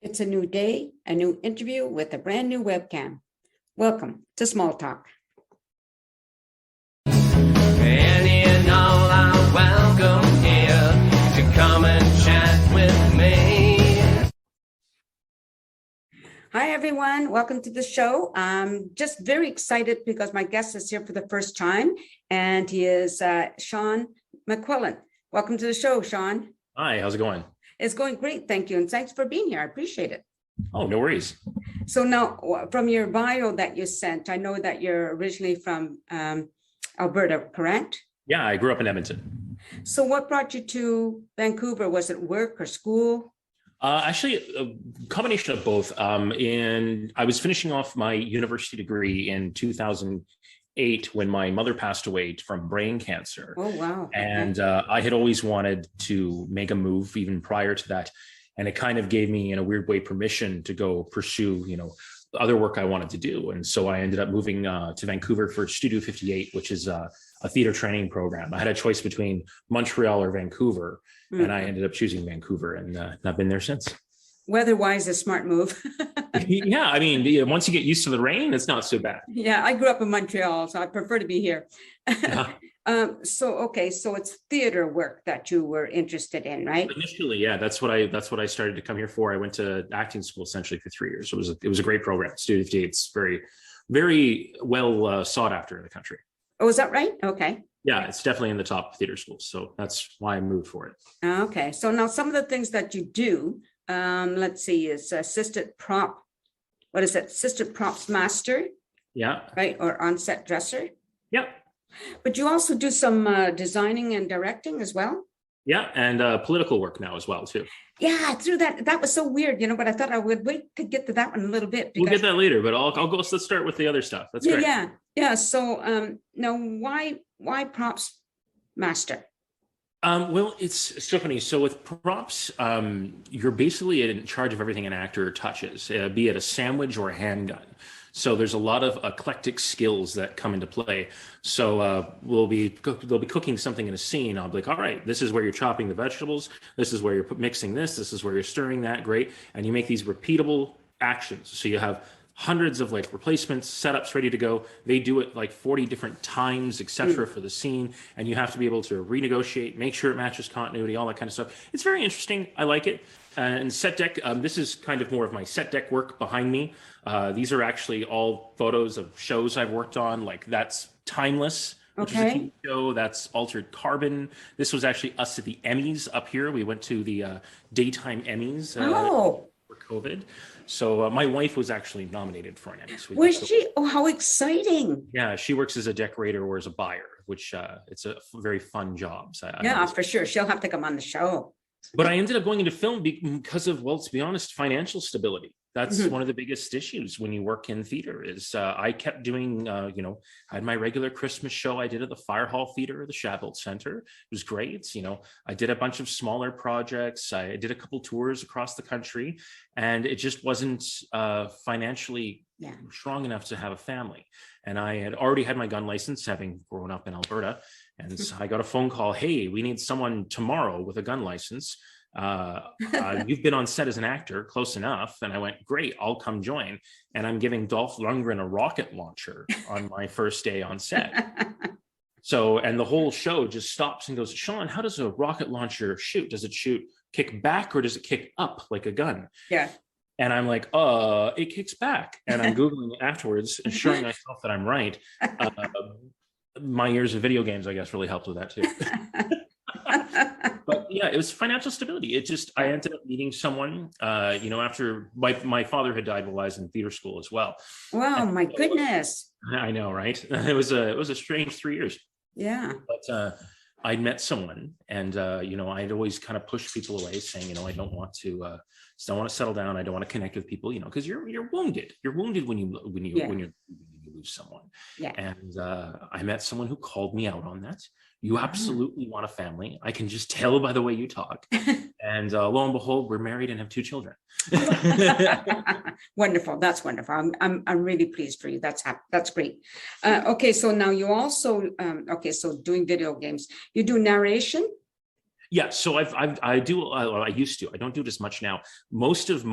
It's a new day, a new interview with a brand new webcam. Welcome to Small Talk. Any and all are welcome here to come and chat with me. Hi, everyone. Welcome to the show. I'm just very excited because my guest is here for the first time, and he is Sean McQuillan. Welcome to the show, Sean. Hi, how's it going? It's going great. Thank you. And thanks for being here. I appreciate it. Oh, no worries. So now from your bio that you sent, I know that you're originally from Alberta, correct? Yeah, I grew up in Edmonton. So what brought you to Vancouver? Was it work or school? Actually, a combination of both. I was finishing off my university degree in 2008 when my mother passed away from brain cancer. Oh, wow. And I had always wanted to make a move even prior to that. And it kind of gave me, in a weird way, permission to go pursue, other work I wanted to do. And so I ended up moving to Vancouver for Studio 58, which is a theater training program. I had a choice between Montreal or Vancouver, and I ended up choosing Vancouver, and I've been there since. Weather-wise, a smart move. Yeah, I mean, once you get used to the rain, it's not so bad. Yeah, I grew up in Montreal, so I prefer to be here. So it's theater work that you were interested in, right? Initially, yeah, that's what I started to come here for. I went to acting school essentially for 3 years. It was a great program. Studio 58, it's very, very well sought after in the country. Oh, is that right? Okay. Yeah, it's definitely in the top theater schools. So that's why I moved for it. Okay. So now some of the things that you do, let's see, is assistant props master? Yeah. Right. Or on-set dresser? Yeah. But you also do some designing and directing as well? Yeah. And political work now as well, too. Yeah, through that. That was so weird, but I thought I would wait to get to that one a little bit. We'll get that later, but I'll go. Let's start with the other stuff. That's great. Yeah. So now why props master? Well, it's so funny. So with props, you're basically in charge of everything an actor touches, be it a sandwich or a handgun. So there's a lot of eclectic skills that come into play. So they'll be cooking something in a scene. I'll be like, all right, this is where you're chopping the vegetables. This is where you're mixing this. This is where you're stirring that. Great. And you make these repeatable actions. So you have hundreds of replacements, setups ready to go. They do it 40 different times, etc. for the scene. And you have to be able to renegotiate, make sure it matches continuity, all that kind of stuff. It's very interesting. I like it. And set deck, this is kind of more of my set deck work behind me. These are actually all photos of shows I've worked on. That's Timeless, which is a TV show. That's Altered Carbon. This was actually us at the Emmys up here. We went to the daytime Emmys for COVID. So my wife was actually nominated for an Emmy. So was she? Oh, how exciting. Yeah, she works as a decorator or as a buyer, which it's a very fun job. So yeah, for sure. She'll have to come on the show. But I ended up going into film because of, well, to be honest, financial stability. That's one of the biggest issues when you work in theater is I kept doing, I had my regular Christmas show I did at the Fire Hall Theater, the Chabot Center. It was great. I did a bunch of smaller projects. I did a couple tours across the country, and it just wasn't financially strong enough to have a family. And I had already had my gun license, having grown up in Alberta. And so I got a phone call, hey, we need someone tomorrow with a gun license. You've been on set as an actor, close enough. And I went, great, I'll come join. And I'm giving Dolph Lundgren a rocket launcher on my first day on set. So, and the whole show just stops and goes, Sean, how does a rocket launcher shoot? Does it shoot kick back or does it kick up like a gun? Yeah. And I'm like, it kicks back. And I'm Googling it afterwards, assuring myself that I'm right. My years of video games, I guess, really helped with that too. But yeah, it was financial stability. I ended up meeting someone, after my father had died while I was in theater school as well. Wow, my goodness. I know, right? It was a strange 3 years. Yeah. But I'd met someone, and I'd always kind of push people away, saying, I don't want to settle down. I don't want to connect with people, because you're wounded. You're wounded when you lose someone. Yeah. And I met someone who called me out on that. You absolutely want a family. I can just tell by the way you talk. And lo and behold, we're married and have 2 children. Wonderful. That's wonderful. I'm really pleased for you. That's great. Okay. So now you also, so doing video games, you do narration? Yeah, so I used to. I don't do it as much now. Most of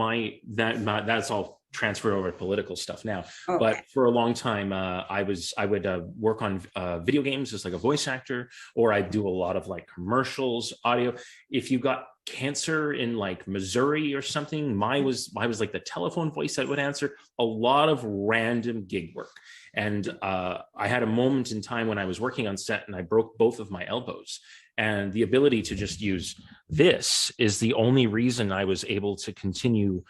that's all transferred over to political stuff now. Okay. But for a long time, I would work on video games as like a voice actor, or I do a lot of like commercials, audio. If you got cancer in like Missouri or something, I was like the telephone voice that would answer. A lot of random gig work. And I had a moment in time when I was working on set and I broke both of my elbows. And the ability to just use this is the only reason I was able to continue,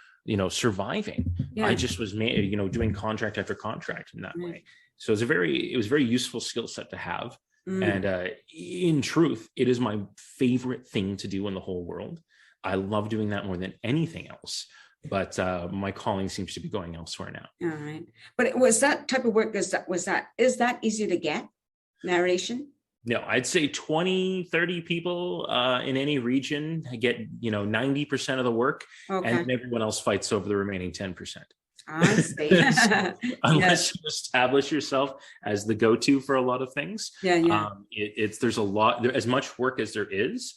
surviving. Yeah. I just was doing contract after contract in that way. So it was a very useful skill set to have. And in truth, it is my favorite thing to do in the whole world. I love doing that more than anything else. But my calling seems to be going elsewhere now. All right. But it was that type of work, is that easy to get? Narration? No, I'd say 20, 30 people in any region get, 90% of the work, Okay. and everyone else fights over the remaining 10%. I see. Unless you establish yourself as the go-to for a lot of things. Yeah. There's a lot, as much work as there is.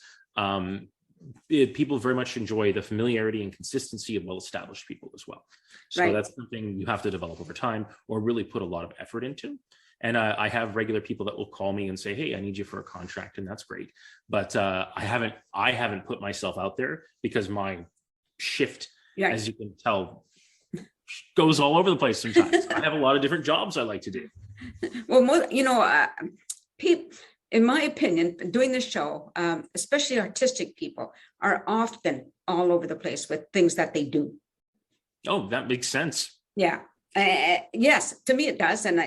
People very much enjoy the familiarity and consistency of well-established people as well. So Right. That's something you have to develop over time or really put a lot of effort into. And I have regular people that will call me and say, "Hey, I need you for a contract," and that's great. But I haven't put myself out there because my shift, as you can tell, goes all over the place sometimes. I have a lot of different jobs I like to do. Well, people, in my opinion, doing this show, especially artistic people, are often all over the place with things that they do. Oh, that makes sense. Yeah. Yes, to me it does, and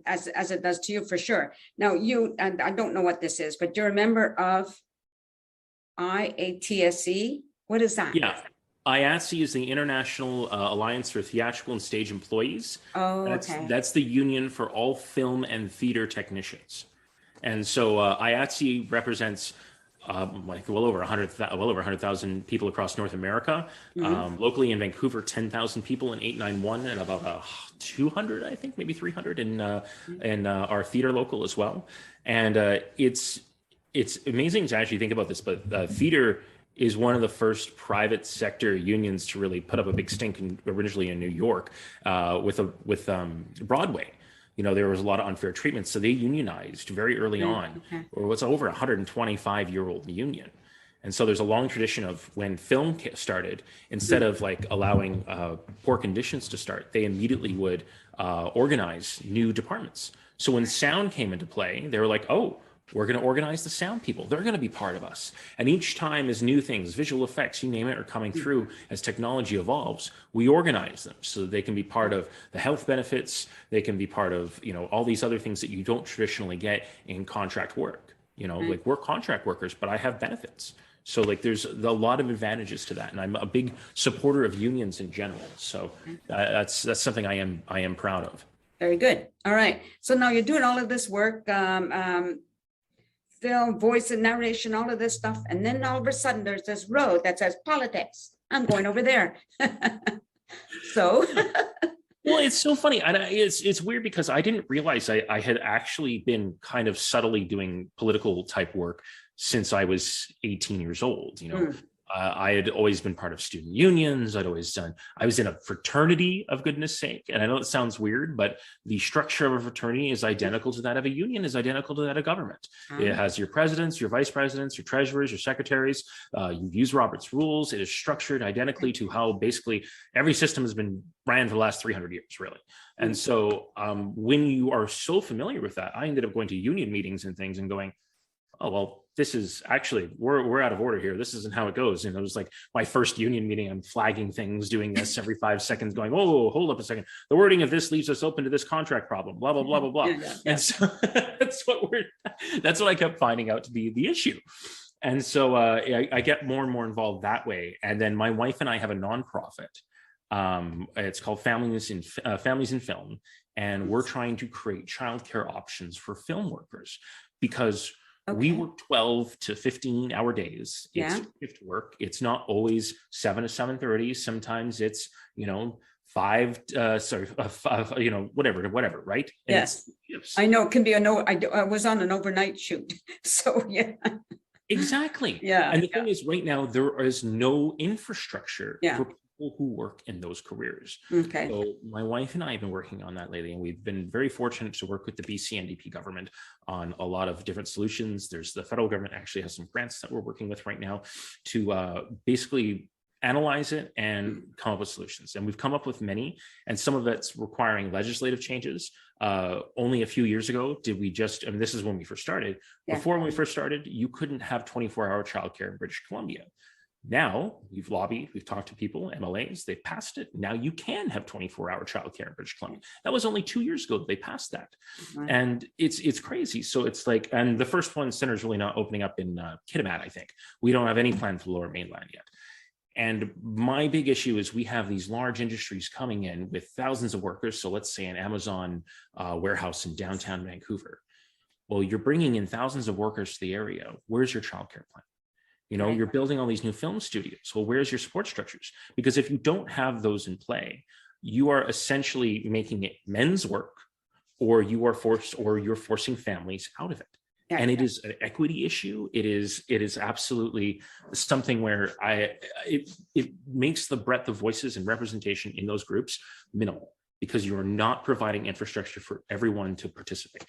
as it does to you for sure. Now and I don't know what this is, but you're a member of IATSE. What is that? Yeah, IATSE is the International Alliance for Theatrical and Stage Employees. Oh, okay. That's the union for all film and theater technicians, and so IATSE represents well over 100,000 people across North America. Locally in Vancouver, 10,000 people in 891, and about 200, I think, maybe 300 in our theater local as well. And it's amazing to actually think about this, but theater is one of the first private sector unions to really put up a big stink originally in New York with Broadway. There was a lot of unfair treatment. So they unionized very early on, or what's over 125-year-old union. And so there's a long tradition of when film started, instead of like allowing poor conditions to start, they immediately would organize new departments. So when sound came into play, they were like, oh, we're going to organize the sound people. They're going to be part of us. And each time as new things, visual effects, you name it, are coming through, as technology evolves, we organize them so that they can be part of the health benefits. They can be part of, all these other things that you don't traditionally get in contract work. Like we're contract workers, but I have benefits. So like there's a lot of advantages to that. And I'm a big supporter of unions in general. So that's something I am proud of. Very good. All right. So now you're doing all of this work, film, voice and narration, all of this stuff. And then all of a sudden there's this road that says politics. I'm going over there. So. Well, it's so funny. And it's weird because I didn't realize I had actually been kind of subtly doing political type work since I was 18 years old. I had always been part of student unions. I was in a fraternity, of goodness sake. And I know it sounds weird, but the structure of a fraternity is identical to that of a union, is identical to that of government. It has your presidents, your vice presidents, your treasurers, your secretaries. You use Robert's rules. It is structured identically to how basically every system has been ran for the last 300 years, really. And so when you are so familiar with that, I ended up going to union meetings and things and going, oh, well, this is actually, we're out of order here. This isn't how it goes. And it was like my first union meeting. I'm flagging things, doing this every 5 seconds, going, oh, hold up a second. The wording of this leaves us open to this contract problem, blah, blah, blah, blah, blah. Yeah. And so that's what I kept finding out to be the issue. And so I get more and more involved that way. And then my wife and I have a nonprofit. It's called Families in Film. And we're trying to create childcare options for film workers because we work 12 to 15 hour days. It's shift work. It's not always 7 to 7:30. Sometimes it's, 5, whatever, right? And yes. I know it can be I was on an overnight shoot. So, yeah. Exactly. Yeah. And the thing is, right now, there is no infrastructure Yeah. for people who work in those careers. Okay. So my wife and I have been working on that lately, and we've been very fortunate to work with the BC NDP government on a lot of different solutions. There's the federal government actually has some grants that we're working with right now to basically analyze it and come up with solutions. And we've come up with many, and some of it's requiring legislative changes. Only a few years ago did we just, and this is when we first started, before when we first started, you couldn't have 24-hour childcare in British Columbia. Now we've lobbied, we've talked to people, MLAs, they passed it. Now you can have 24-hour childcare in British Columbia. That was only 2 years ago that they passed that. And it's crazy. So it's like, and the first one center is really not opening up in Kitimat, I think. We don't have any plan for the Lower Mainland yet. And my big issue is we have these large industries coming in with thousands of workers. So let's say an Amazon warehouse in downtown Vancouver. Well, you're bringing in thousands of workers to the area. Where's your childcare plan? You know, you're building all these new film studios. Well, where's your support structures? Because if you don't have those in play, you are essentially making it men's work, or you're forcing families out of it. And it is an equity issue. It is absolutely something where it makes the breadth of voices and representation in those groups minimal, because you are not providing infrastructure for everyone to participate.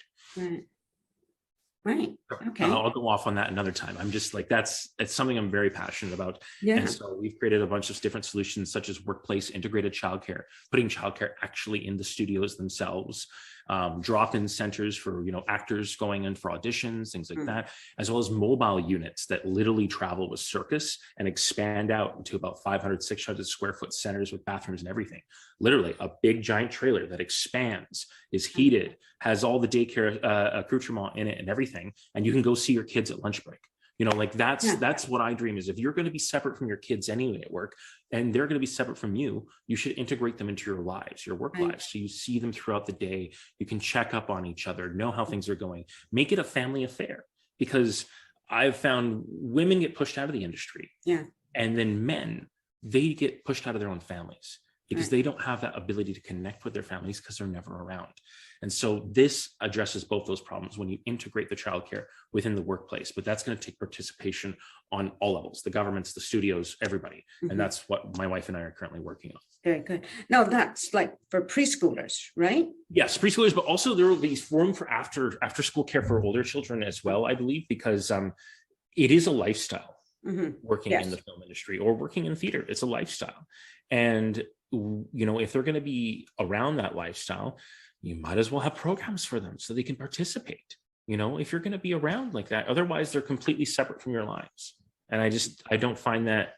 Right. Okay. I'll go off on that another time. I'm just like, it's something I'm very passionate about. Yeah. And so we've created a bunch of different solutions, such as workplace integrated childcare, putting childcare actually in the studios themselves, drop-in centers for, actors going in for auditions, things like that, as well as mobile units that literally travel with circus and expand out into about 500, 600 square foot centers with bathrooms and everything. Literally a big giant trailer that expands, is heated, has all the daycare accoutrement in it and everything. And you can go see your kids at lunch break. That's what I dream is. If you're going to be separate from your kids anyway at work, and they're going to be separate from you, you should integrate them into your lives, your work lives. So you see them throughout the day. You can check up on each other, know how things are going, make it a family affair. Because I've found women get pushed out of the industry. Yeah. And then men, they get pushed out of their own families because they don't have that ability to connect with their families because they're never around. And so this addresses both those problems when you integrate the childcare within the workplace, but that's going to take participation on all levels, the governments, the studios, everybody. And that's what my wife and I are currently working on. Very good. Now that's like for preschoolers, right? Yes, preschoolers, but also there will be room for after school care for older children as well, I believe, because it is a lifestyle working in the film industry or working in theater. It's a lifestyle. And, if they're going to be around that lifestyle, you might as well have programs for them so they can participate, if you're going to be around like that. Otherwise, they're completely separate from your lives. And I don't find that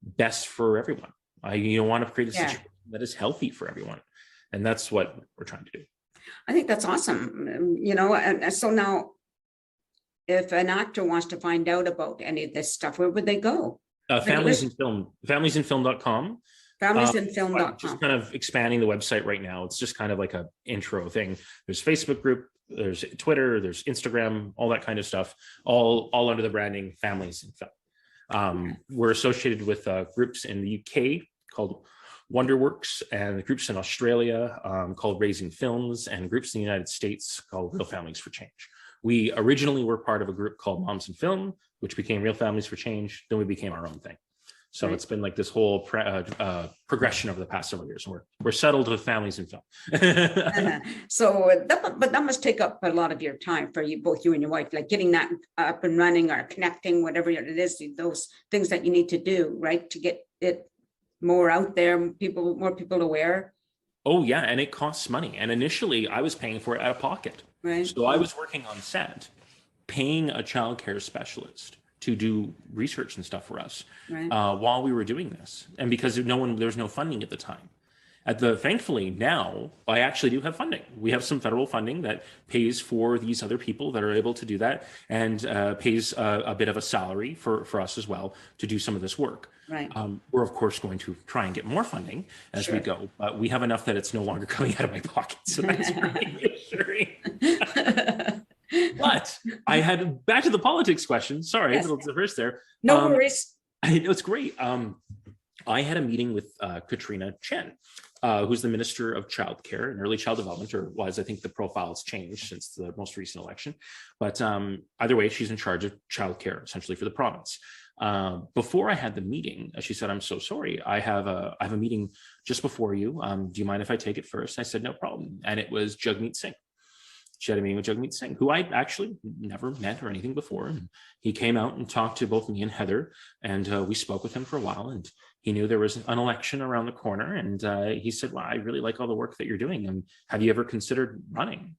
best for everyone. I want to create a situation that is healthy for everyone. And that's what we're trying to do. I think that's awesome. And so now, if an actor wants to find out about any of this stuff, where would they go? Families in Film, familiesinfilm.com. Familiesinfilm.com. Just kind of expanding the website right now. It's just kind of like a intro thing. There's Facebook group, there's Twitter, there's Instagram, all that kind of stuff, all under the branding Families in Film. We're associated with groups in the UK called Wonderworks, and groups in Australia called Raising Films, and groups in the United States called Real Families for Change. We originally were part of a group called Moms in Film, which became Real Families for Change. Then we became our own thing. So it's been like this whole progression over the past several years. We're settled with Families in Film. So, but that must take up a lot of your time for you, both you and your wife, like getting that up and running or connecting, whatever it is, those things that you need to do, right, to get it more out there, more people aware. Oh yeah, and it costs money. And initially, I was paying for it out of pocket. Right. So I was working on set, paying a childcare specialist to do research and stuff for us while we were doing this. And because there's no funding at the time. Thankfully now, I actually do have funding. We have some federal funding that pays for these other people that are able to do that, and pays a bit of a salary for us as well to do some of this work. Right. We're of course going to try and get more funding as we go, but we have enough that it's no longer coming out of my pocket. So that's pretty reassuring. But I had back to the politics question. Sorry, a little diverse there. No worries. It's great. I had a meeting with Katrina Chen, who's the Minister of Childcare and Early Child Development, or was, I think the profile's changed since the most recent election. But either way, she's in charge of childcare essentially for the province. Before I had the meeting, she said, "I'm so sorry. I have a meeting just before you. Do you mind if I take it first?" I said, "No problem." And it was Jagmeet Singh. She had a meeting with Jagmeet Singh, who I actually never met or anything before. And he came out and talked to both me and Heather, and we spoke with him for a while. And he knew there was an election around the corner. And he said, "Well, I really like all the work that you're doing. And have you ever considered running?"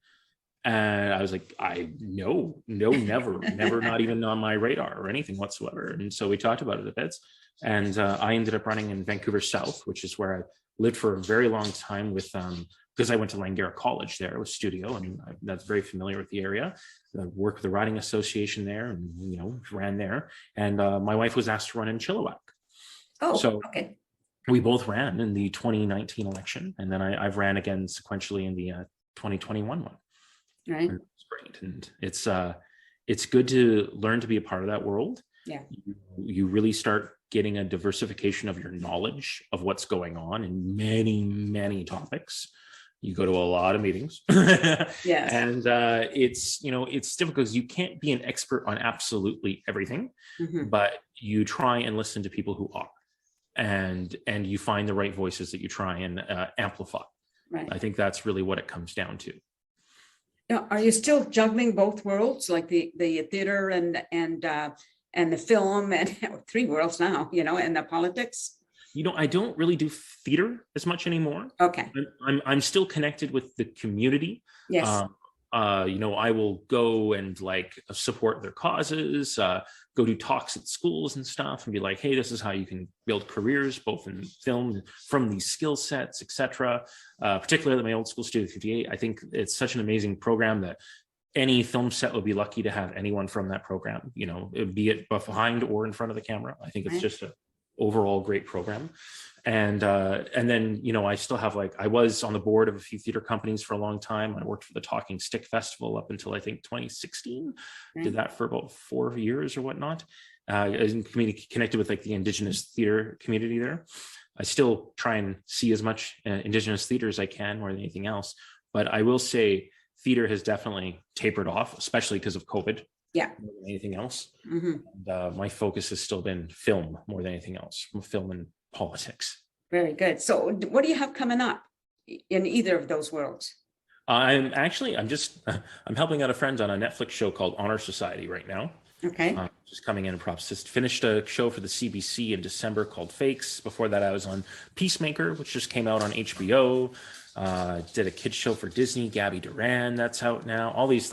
And I was like, no, never, not even on my radar or anything whatsoever. And so we talked about it a bit. And I ended up running in Vancouver South, which is where I lived for a very long time with, because I went to Langara College there with studio, and that's very familiar with the area. I worked with the riding association there, and ran there. And my wife was asked to run in Chilliwack. Oh, so okay. We both ran in the 2019 election, and then I've ran again sequentially in the 2021 one. Right. And it's great, and it's good to learn to be a part of that world. Yeah. You really start getting a diversification of your knowledge of what's going on in many topics. You go to a lot of meetings. Yes. And it's difficult because you can't be an expert on absolutely everything, but you try and listen to people who are, and you find the right voices that you try and amplify. Right. I think that's really what it comes down to. Now, are you still juggling both worlds, like the theater and the film, and 3 worlds now, and the politics? I don't really do theater as much anymore. Okay. I'm still connected with the community. Yes. I will go and support their causes, go do talks at schools and stuff, and be like, "Hey, this is how you can build careers, both in film from these skill sets, etc." Particularly at my old school, Studio 58, I think it's such an amazing program that any film set would be lucky to have anyone from that program, be it behind or in front of the camera. I think it's just a overall great program. And then I still have I was on the board of a few theater companies for a long time. I worked for the Talking Stick Festival up until I think 2016. Did that for about 4 years or whatnot. I was connected with the Indigenous theater community there. I still try and see as much Indigenous theater as I can, more than anything else. But I will say theater has definitely tapered off, especially because of COVID. Yeah. More than anything else. And, my focus has still been film more than anything else, film and politics. Very good. So what do you have coming up in either of those worlds? I'm helping out a friend on a Netflix show called Honor Society right now. Okay. Just coming in and props. Just finished a show for the CBC in December called Fakes. Before that, I was on Peacemaker, which just came out on HBO. Did a kids show for Disney, Gabby Duran, that's out now. All these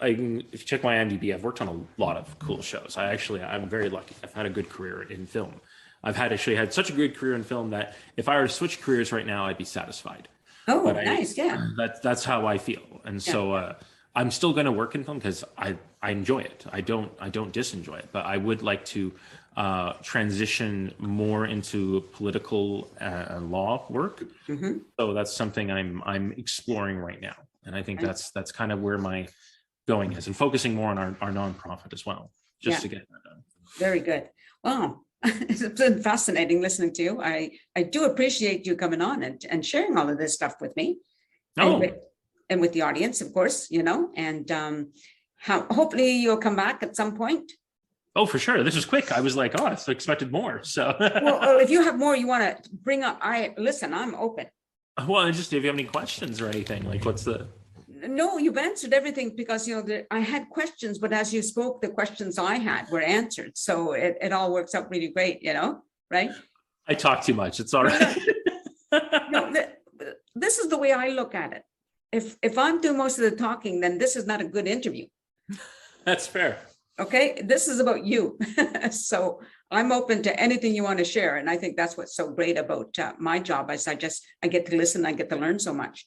if you check my IMDb, I've worked on a lot of cool shows. I'm very lucky. I've had a good career in film. I've had such a good career in film that if I were to switch careers right now, I'd be satisfied. Oh, nice. Yeah. That's how I feel. And so I'm still going to work in film because I enjoy it. I don't disenjoy it, but I would like to transition more into political law work. So that's something I'm exploring right now. And I think that's kind of where my going is, and focusing more on our nonprofit as well, just to get that done. Very good. Wow. It's been fascinating listening to you. I do appreciate you coming on and sharing all of this stuff with me. And with the audience, of course, and hopefully you'll come back at some point. Oh, for sure. This was quick. I was like, I expected more. So well, if you have more you want to bring up, I'm open. Well, just if you have any questions or anything, what's the... No, you've answered everything because, I had questions, but as you spoke, the questions I had were answered. So it all works out really great, right? I talk too much. It's all right. No, this is the way I look at it. If I'm doing most of the talking, then this is not a good interview. That's fair. Okay, this is about you. So I'm open to anything you want to share. And I think that's what's so great about my job, is I get to listen, I get to learn so much.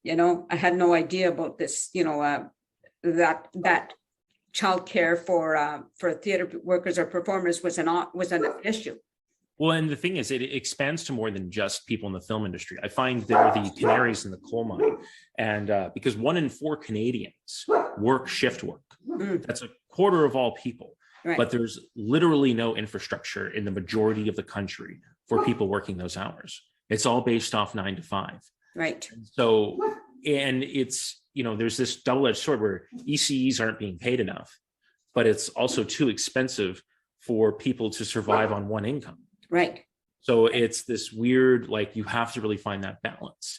I had no idea about this, that childcare for theater workers or performers was an issue. Well, and the thing is, it expands to more than just people in the film industry. I find they're the canaries in the coal mine. And because 1 in 4 Canadians work shift work. That's a quarter of all people. Right. but there's literally no infrastructure in the majority of the country for people working those hours. It's all based off 9 to 5. Right. So, and it's, there's this double-edged sword where ECEs aren't being paid enough, but it's also too expensive for people to survive on one income. Right. So it's this weird, like, you have to really find that balance.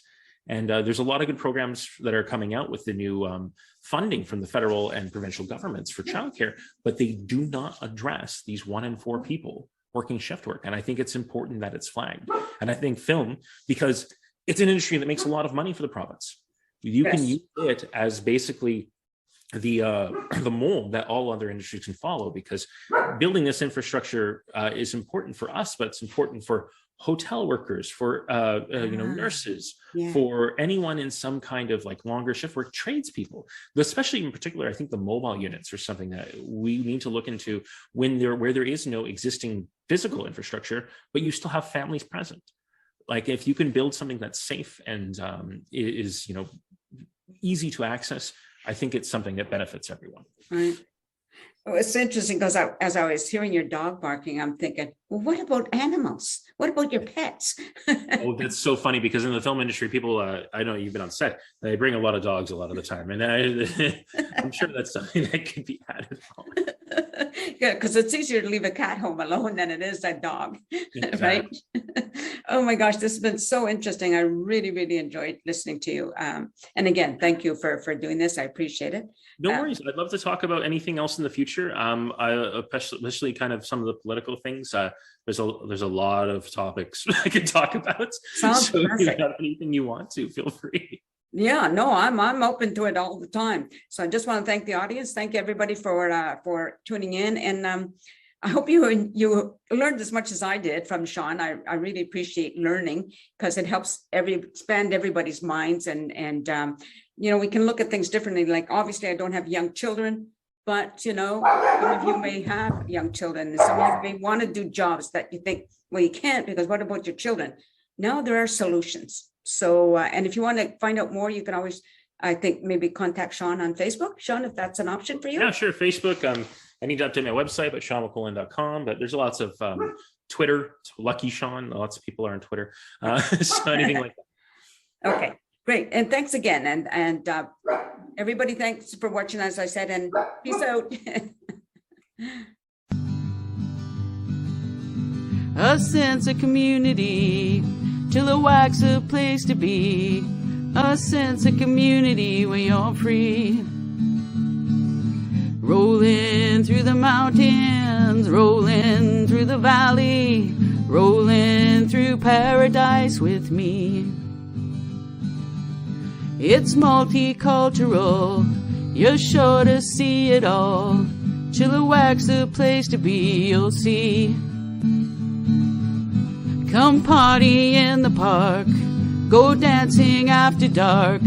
And there's a lot of good programs that are coming out with the new funding from the federal and provincial governments for childcare, but they do not address these 1 in 4 people working shift work. And I think it's important that it's flagged. And I think film, because it's an industry that makes a lot of money for the province, you can use it as basically the mold that all other industries can follow, because building this infrastructure is important for us, but it's important for hotel workers, for nurses, for anyone in some kind of like longer shift work, tradespeople, especially in particular. I think the mobile units are something that we need to look into where there is no existing physical infrastructure, but you still have families present. Like if you can build something that's safe and is easy to access, I think it's something that benefits everyone. Right. Well, it's interesting because as I was hearing your dog barking, I'm thinking, well, what about animals? What about your pets? Oh, that's so funny, because in the film industry, people, I know you've been on set, they bring a lot of dogs a lot of the time. And I'm sure that's something that could be added on. Yeah, because it's easier to leave a cat home alone than it is a dog, right? Oh my gosh, this has been so interesting. I really, really enjoyed listening to you. And again, thank you for doing this. I appreciate it. No worries. I'd love to talk about anything else in the future. Especially kind of some of the political things. There's a lot of topics I could talk about. Sounds so perfect. if you have anything you want to, feel free. Yeah, no, I'm open to it all the time. So I just want to thank the audience. Thank everybody for tuning in, and I hope you learned as much as I did from Sean. I really appreciate learning, because it helps expand everybody's minds, and we can look at things differently. Like obviously I don't have young children, but some of you may have young children, and some of you may want to do jobs that you think, well, you can't, because what about your children? Now there are solutions. So, and if you want to find out more, you can always, I think, maybe contact Sean on Facebook. Sean, if that's an option for you. Yeah, sure. Facebook. I need to update my website, but SeanMcQuillan.com. But there's lots of Twitter. Lucky Sean. Lots of people are on Twitter. So anything like that. Okay, great. And thanks again. And everybody, thanks for watching, as I said, and peace out. A sense of community, Chilliwack's a place to be. A sense of community where you're free. Rolling through the mountains, rolling through the valley, rolling through paradise with me. It's multicultural, you're sure to see it all. Chilliwack's a place to be, you'll see. Come party in the park, go dancing after dark.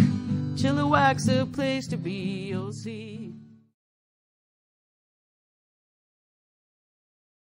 Chilliwack's a place to be, you'll see.